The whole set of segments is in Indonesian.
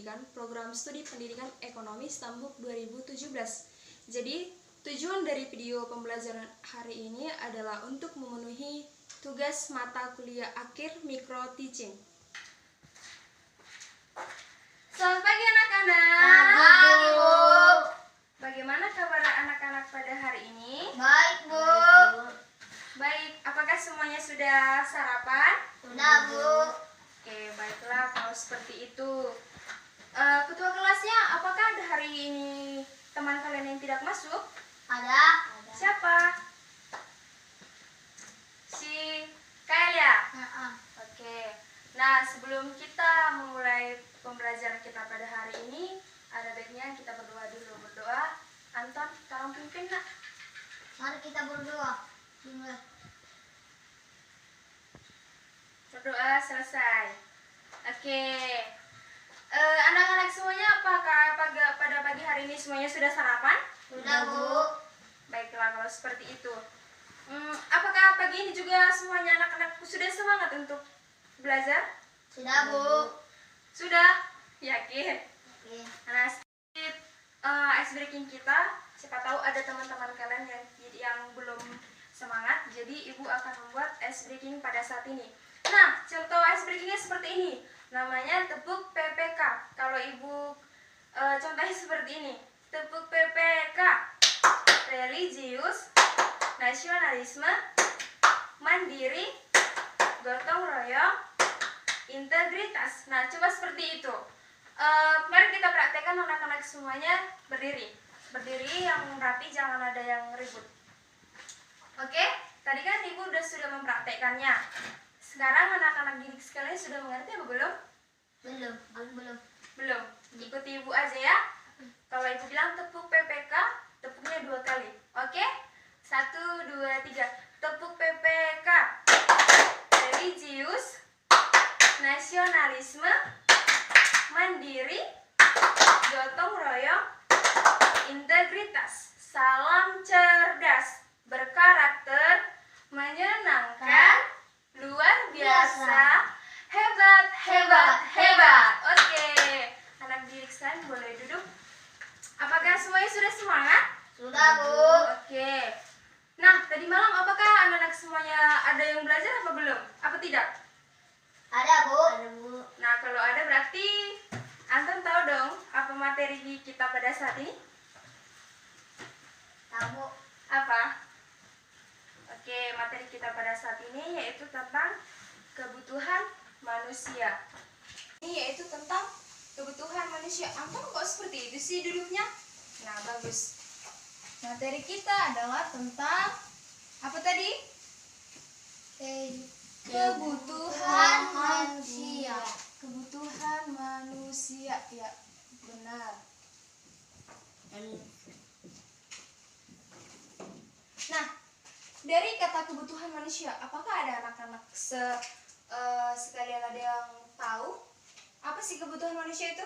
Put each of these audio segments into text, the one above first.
Pendidikan, Program Studi Pendidikan Ekonomi Stambuk 2017. Jadi, tujuan dari video pembelajaran hari ini adalah untuk memenuhi tugas mata kuliah akhir Micro Teaching. Selamat pagi anak-anak. Pagi, Bu. Bagaimana kabar anak-anak pada hari ini? Baik, Bu. Baik, apakah semuanya sudah sarapan? Sudah, Bu. Oke, baiklah kalau seperti itu. Ketua kelasnya, apakah ada hari ini teman kalian yang tidak masuk? Ada? Siapa? Si Kael ya? Oke. Nah, sebelum kita memulai pembelajaran kita pada hari ini, ada baiknya kita berdoa dulu. Berdoa. Anton, tolong pimpin nak. Mari kita berdoa. Berdoa selesai. Oke. Anak-anak semuanya, apakah pada pagi hari ini semuanya sudah sarapan? Sudah, Bu. Baiklah kalau seperti itu. Apakah pagi ini juga semuanya anak-anakku sudah semangat untuk belajar? Sudah, Bu. Sudah? Yakin? Oke. Nah, sedikit ice breaking kita. Siapa tahu ada teman-teman kalian yang belum semangat. Jadi ibu akan membuat ice breaking pada saat ini. Nah, contoh ice breakingnya seperti ini. Namanya tepuk PPK. Kalau ibu contohnya seperti ini. Tepuk PPK. Religius, nasionalisme, mandiri, gotong royong, integritas. Nah, coba seperti itu. Mari kita praktekkan anak-anak semuanya berdiri. Berdiri yang rapi, jangan ada yang ribut. Oke, tadi kan ibu sudah mempraktekkannya. Sekarang anak-anak didik sekalian sudah mengerti apa belum? Belum. Belum. Ikuti ibu aja ya. Kalau ibu bilang tepuk PPK, tepuknya 2 kali. Oke? 1, 2, 3. Tepuk PPK. Religius, nasionalisme, mandiri, gotong royong, integritas. Salam cerdas, berkarakter, menyenangkan, luar biasa, hebat, hebat, hebat. Oke, anak didik sekalian boleh duduk. Apakah semuanya sudah semangat? Sudah, Bu. Oke. Nah, tadi malam apakah anak-anak semuanya ada yang belajar apa belum? Apa tidak? Ada, Bu. Ada, Bu. Nah, kalau ada berarti Anton tahu dong apa materi kita pada saat ini? Tahu, Bu. Apa? Oke, materi kita pada saat ini yaitu tentang kebutuhan manusia. Ini yaitu tentang kebutuhan manusia. Anton kok seperti itu sih duduknya? Nah, bagus. Materi kita adalah tentang apa tadi? Kebutuhan manusia. Kebutuhan manusia, ya benar. Nah, dari kata kebutuhan manusia, apakah ada anak-anak sekalian ada yang tahu apa sih kebutuhan manusia itu?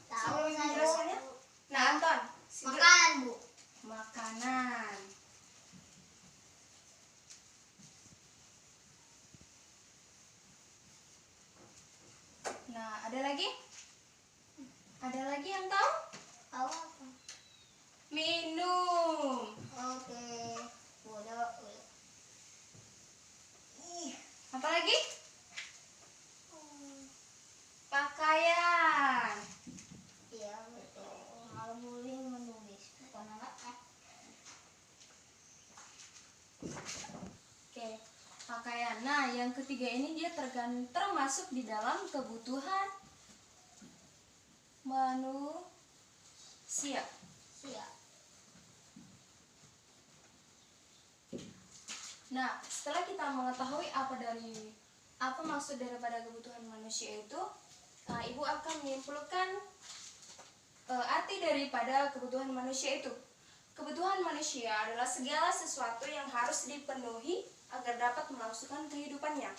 Tahu, Sebelum saya, menjelaskannya? Bu. Nah, Anton, Makanan, Bu. makanan. Nah, ada lagi? Ada lagi yang tahu? Tahu apa? Minum. Oke. Udah. Apa lagi? Pakaian. Iya, betul. Malu boleh menulis. Bukan anak. Oke, pakaian. Nah, yang ketiga ini dia termasuk di dalam kebutuhan manusia. Siap. Nah, setelah kita mengetahui apa maksud daripada kebutuhan manusia itu, ibu akan menyimpulkan arti daripada kebutuhan manusia itu. Kebutuhan manusia adalah segala sesuatu yang harus dipenuhi agar dapat melangsungkan kehidupannya.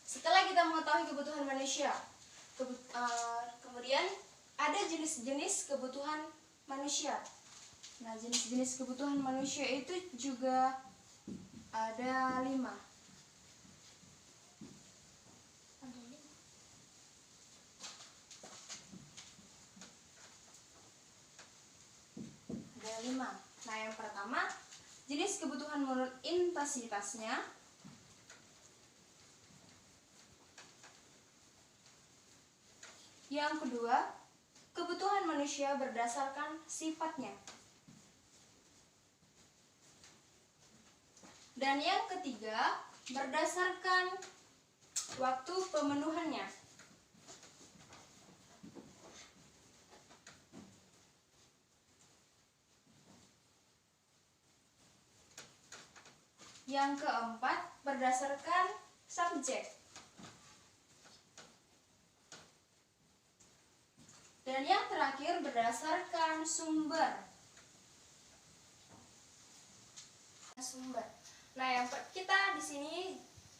Setelah kita mengetahui kebutuhan manusia, kemudian ada jenis-jenis kebutuhan manusia. Nah, jenis-jenis kebutuhan manusia itu juga ada 5. 5. Nah, yang pertama, jenis kebutuhan menurut intensitasnya. Yang kedua, kebutuhan manusia berdasarkan sifatnya. Dan yang ketiga, berdasarkan waktu pemenuhannya. Yang keempat, berdasarkan subjek. Dan yang terakhir, berdasarkan sumber. Nah, kita di sini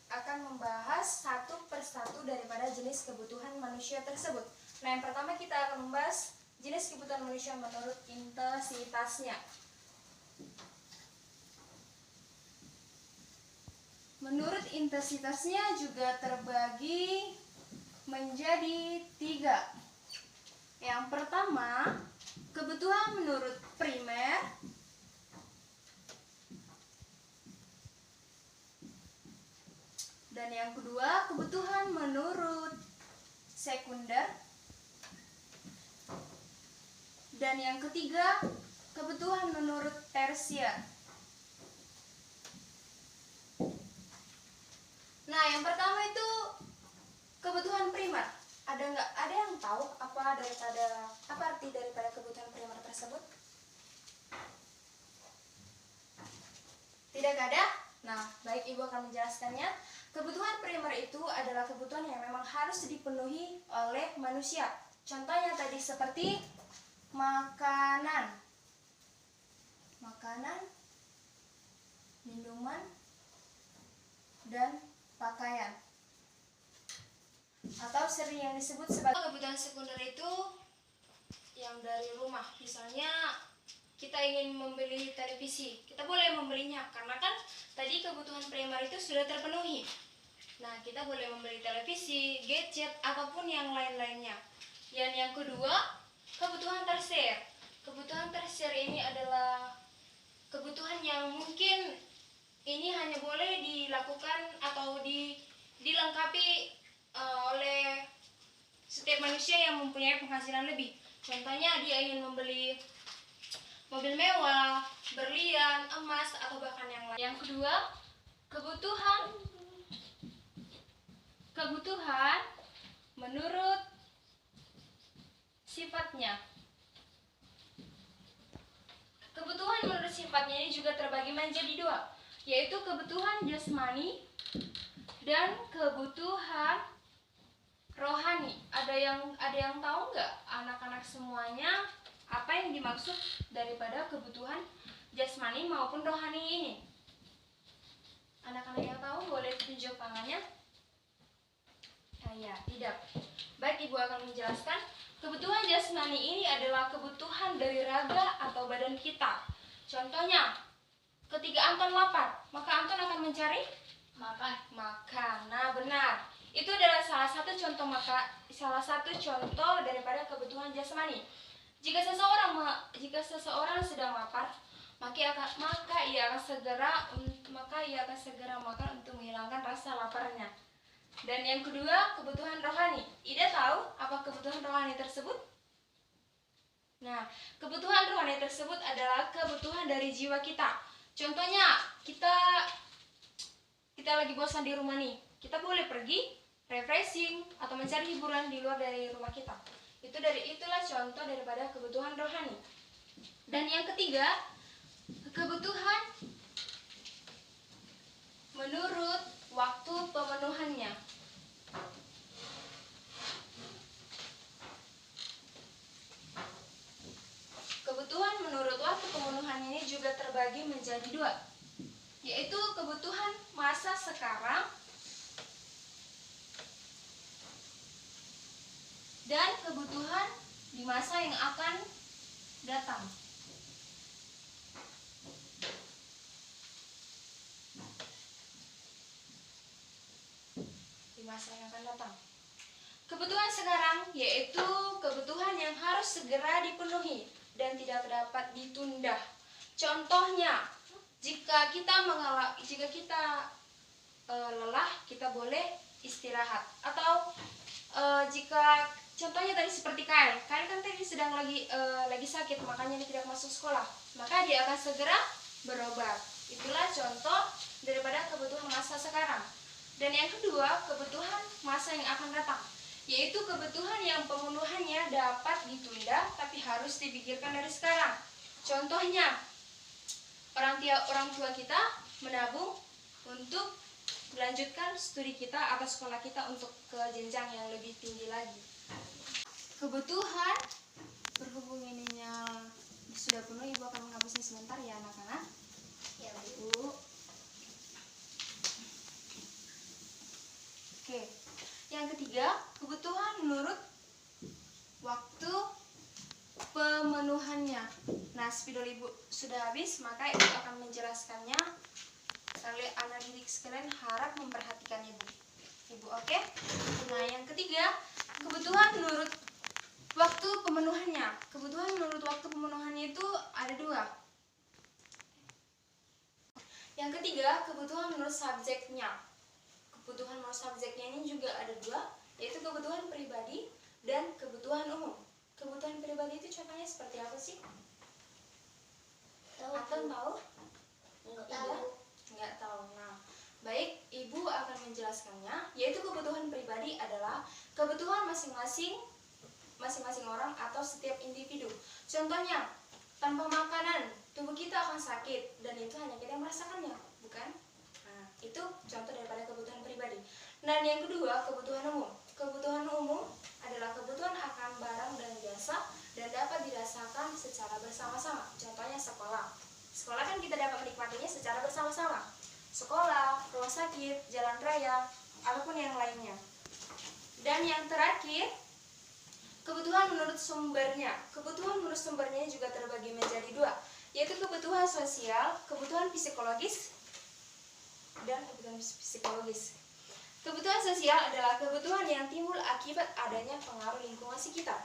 akan membahas satu persatu daripada jenis kebutuhan manusia tersebut. Nah, yang pertama kita akan membahas jenis kebutuhan manusia menurut intensitasnya. Menurut intensitasnya juga terbagi menjadi 3. Yang pertama, kebutuhan menurut primer. Dan yang kedua, kebutuhan menurut sekunder. Dan yang ketiga, kebutuhan menurut tersier. Nah, yang pertama itu kebutuhan primer. Ada yang tahu apa arti daripada kebutuhan primer tersebut? Tidak ada? Nah, baik, Ibu akan menjelaskannya. Kebutuhan primer itu adalah kebutuhan yang memang harus dipenuhi oleh manusia. Contohnya tadi seperti makanan, minuman, dan pakaian. Atau sering yang disebut sebagai kebutuhan sekunder itu yang dari rumah. Misalnya kita ingin membeli televisi, kita boleh membelinya karena kan tadi kebutuhan primer itu sudah terpenuhi. Nah, kita boleh membeli televisi, gadget, apapun yang lain-lainnya. Yang kedua, kebutuhan tersier. Kebutuhan tersier ini adalah kebutuhan yang mungkin ini hanya boleh dilakukan atau dilengkapi oleh setiap manusia yang mempunyai penghasilan lebih. Contohnya dia ingin membeli mobil mewah, berlian, emas, atau bahkan yang lain. Yang kedua, kebutuhan menurut sifatnya. Kebutuhan menurut sifatnya ini juga terbagi menjadi 2, yaitu kebutuhan jasmani dan kebutuhan rohani. Ada yang tahu nggak anak-anak semuanya apa yang dimaksud daripada kebutuhan jasmani maupun rohani ini? Anak-anak yang tahu boleh tunjuk tangannya. Ya, tidak. Baik, Ibu akan menjelaskan. Kebutuhan jasmani ini adalah kebutuhan dari raga atau badan kita. Contohnya, ketika Anton lapar, maka Anton akan mencari makan. Nah, benar. Itu adalah salah satu contoh daripada kebutuhan jasmani. Jika seseorang sedang lapar, maka ia akan segera makan untuk menghilangkan rasa laparnya. Dan yang kedua, kebutuhan rohani. Ida tahu apa kebutuhan rohani tersebut? Nah, kebutuhan rohani tersebut adalah kebutuhan dari jiwa kita. Contohnya, kita lagi bosan di rumah nih. Kita boleh pergi refreshing atau mencari hiburan di luar dari rumah kita. Itulah contoh daripada kebutuhan rohani. Dan yang ketiga, kebutuhan menurut waktu pemenuhannya. Kebutuhan menurut waktu pemenuhan ini juga terbagi menjadi 2, yaitu kebutuhan masa sekarang dan kebutuhan di masa yang akan datang. Masa yang akan datang. Kebutuhan sekarang yaitu kebutuhan yang harus segera dipenuhi. dan tidak dapat ditunda. Contohnya, jika kita lelah, kita boleh istirahat. Atau jika contohnya tadi seperti Kail kan tadi sedang lagi sakit, makanya dia tidak masuk sekolah, maka dia akan segera berobat. Itulah contoh daripada kebutuhan masa sekarang. Dan yang kedua, kebutuhan masa yang akan datang, yaitu kebutuhan yang pemenuhannya dapat ditunda tapi harus dipikirkan dari sekarang. Contohnya, orang tua kita menabung untuk melanjutkan studi kita atau sekolah kita untuk ke jenjang yang lebih tinggi lagi. Kebutuhan, berhubung ininya sudah penuh, Ibu akan menghapusnya sebentar ya anak-anak. Ya, Bu. Oke. Yang ketiga, kebutuhan menurut waktu pemenuhannya. Nah, spidol Ibu sudah habis, maka Ibu akan menjelaskannya. Oleh anak didik sekalian, harap memperhatikan Ibu, oke? Nah, yang ketiga, kebutuhan menurut waktu pemenuhannya. Kebutuhan menurut waktu pemenuhannya itu ada dua. Yang ketiga, kebutuhan menurut subjeknya. Kebutuhan menurut subjeknya ini juga ada dua, yaitu kebutuhan pribadi dan kebutuhan umum. Kebutuhan pribadi itu contohnya seperti apa sih? Atau tahu? Enggak Iya? tahu. Nggak tahu. Nah, baik, Ibu akan menjelaskannya, yaitu kebutuhan pribadi adalah kebutuhan masing-masing orang atau setiap individu. Contohnya, tanpa makanan tubuh kita akan sakit, dan itu hanya kita yang merasakannya, bukan? Nah, itu contoh daripada kebutuhan pribadi. Dan yang kedua, kebutuhan umum. Kebutuhan umum adalah kebutuhan akan barang dan jasa dan dapat dirasakan secara bersama-sama. Contohnya sekolah. Sekolah kan kita dapat menikmatinya secara bersama-sama. Sekolah, rumah sakit, jalan raya, ataupun yang lainnya. Dan yang terakhir, kebutuhan menurut sumbernya. Kebutuhan menurut sumbernya juga terbagi menjadi dua, yaitu kebutuhan sosial, kebutuhan psikologis, dan kebutuhan psikologis. Kebutuhan sosial adalah kebutuhan yang timbul akibat adanya pengaruh lingkungan sekitar.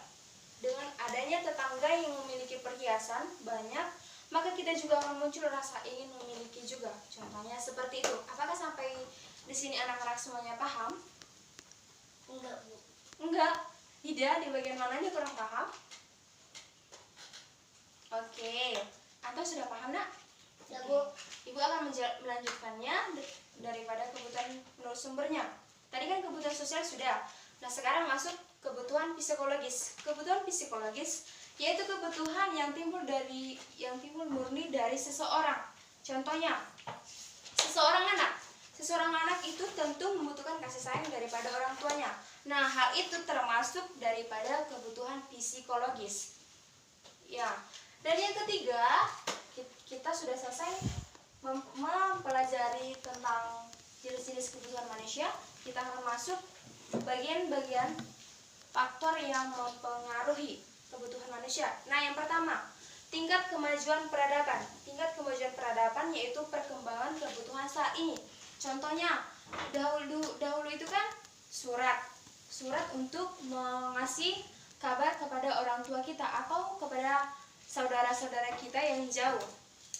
Dengan adanya tetangga yang memiliki perhiasan banyak, maka kita juga akan muncul rasa ingin memiliki juga. Contohnya seperti itu. Apakah sampai di sini anak-anak semuanya paham? Enggak, Bu. Enggak. Tidak, di bagian mananya kurang paham? Oke. Atau sudah paham, Nak? Ya, Bu. Ibu akan melanjutkannya daripada kebutuhan menurut sumbernya. Tadi kan kebutuhan sosial sudah. Nah, sekarang masuk kebutuhan psikologis. Kebutuhan psikologis yaitu kebutuhan yang timbul murni dari seseorang. Contohnya, seseorang anak itu tentu membutuhkan kasih sayang daripada orang tuanya. Nah, hal itu termasuk daripada kebutuhan psikologis. Ya. Dan yang ketiga, kita sudah selesai mempelajari tentang jenis-jenis kebutuhan manusia. Kita akan masuk bagian-bagian faktor yang mempengaruhi kebutuhan manusia. Nah, yang pertama, tingkat kemajuan peradaban. Tingkat kemajuan peradaban yaitu perkembangan kebutuhan saat ini. Contohnya, dahulu itu kan surat untuk mengasih kabar kepada orang tua kita atau kepada saudara-saudara kita yang jauh.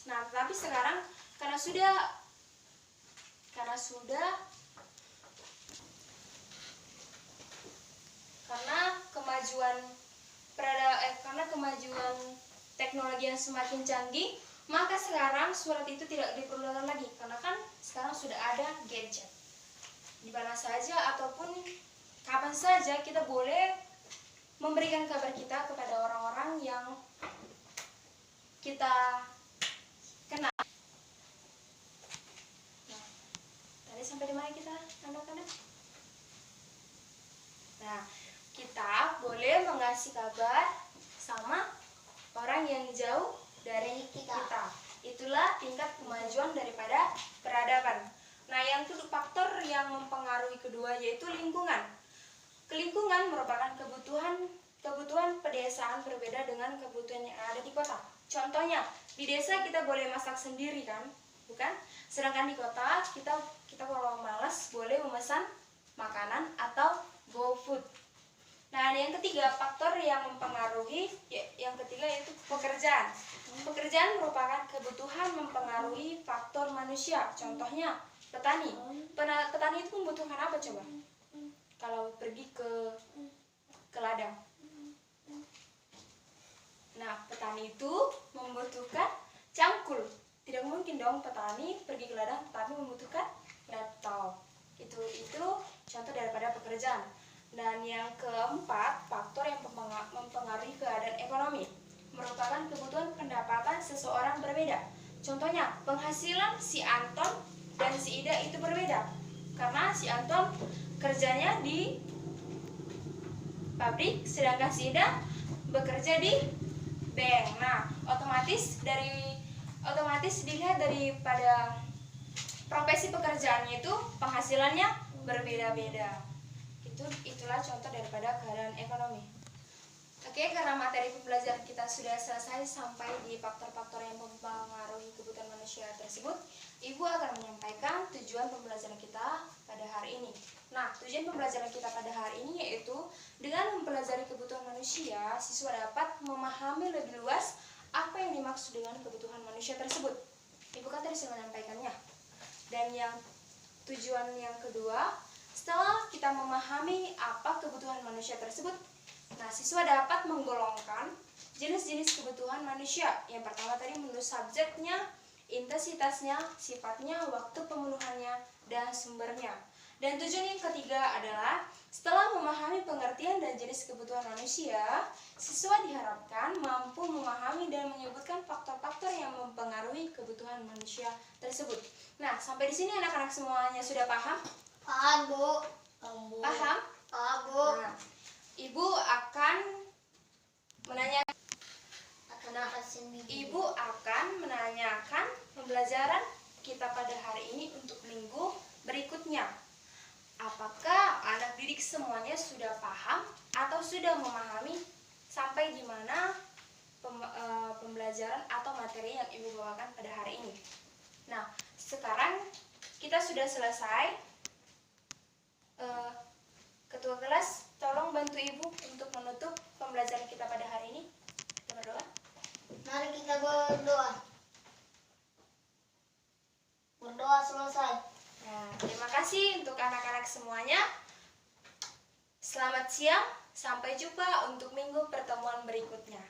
Nah, tetapi sekarang karena kemajuan teknologi yang semakin canggih, maka sekarang surat itu tidak diperlukan lagi, karena kan sekarang sudah ada gadget. Di mana saja ataupun kapan saja kita boleh memberikan kabar kita kepada orang-orang yang kita kenal. Nah, tadi sampai di mana kita, anak-anak? Nah, kita boleh mengasih kabar sama orang yang jauh dari kita. Itulah tingkat kemajuan daripada peradaban. Nah, yang kedua, faktor yang mempengaruhi kedua yaitu lingkungan. Lingkungan merupakan kebutuhan pedesaan berbeda dengan kebutuhan yang ada di kota. Contohnya, di desa kita boleh masak sendiri kan, bukan? Sedangkan di kota kita kalau malas boleh memesan makanan atau GoFood. Nah, yang ketiga, faktor yang mempengaruhi yang ketiga yaitu pekerjaan. Pekerjaan merupakan kebutuhan mempengaruhi faktor manusia. Contohnya petani. Petani itu membutuhkan apa coba? Kalau pergi ke ladang. Nah, petani itu membutuhkan cangkul. Tidak mungkin dong petani pergi ke ladang tapi membutuhkan laptop. Itu contoh daripada pekerjaan. Dan yang keempat, faktor yang mempengaruhi keadaan ekonomi merupakan kebutuhan pendapatan seseorang berbeda. Contohnya, penghasilan si Anton dan si Ida itu berbeda. Karena si Anton kerjanya di pabrik, sedangkan si Ida bekerja di bank. Nah, otomatis dilihat daripada profesi pekerjaannya itu penghasilannya berbeda-beda. Itulah contoh daripada keadaan ekonomi. Oke, karena materi pembelajaran kita sudah selesai sampai di faktor-faktor yang mempengaruhi kebutuhan manusia tersebut, Ibu akan menyampaikan tujuan pembelajaran kita pada hari ini. Nah, tujuan pembelajaran kita pada hari ini yaitu dengan mempelajari kebutuhan manusia, siswa dapat memahami lebih luas apa yang dimaksud dengan kebutuhan manusia tersebut. Ibu kan tadi sudah menyampaikannya. Dan yang tujuan yang kedua, setelah kita memahami apa kebutuhan manusia tersebut, nah siswa dapat menggolongkan jenis-jenis kebutuhan manusia. Yang pertama tadi menurut subjeknya, intensitasnya, sifatnya, waktu pemenuhannya, dan sumbernya. Dan tujuan yang ketiga adalah setelah memahami pengertian dan jenis kebutuhan manusia, siswa diharapkan mampu memahami dan menyebutkan faktor-faktor yang mempengaruhi kebutuhan manusia tersebut. Nah, sampai di sini anak-anak semuanya sudah paham? Paham, Bu. Paham? Paham, Bu. Nah, Ibu akan menanyakan pembelajaran kita pada hari ini untuk minggu berikutnya. Apakah anak didik semuanya sudah paham atau sudah memahami sampai di mana pembelajaran atau materi yang Ibu bawakan pada hari ini? Nah, sekarang kita sudah selesai. Ketua kelas, tolong bantu Ibu untuk menutup pembelajaran kita pada hari ini. Kita berdoa. Mari kita berdoa. Berdoa selesai. Nah, terima kasih untuk anak-anak semuanya. Selamat siang, sampai jumpa untuk minggu pertemuan berikutnya.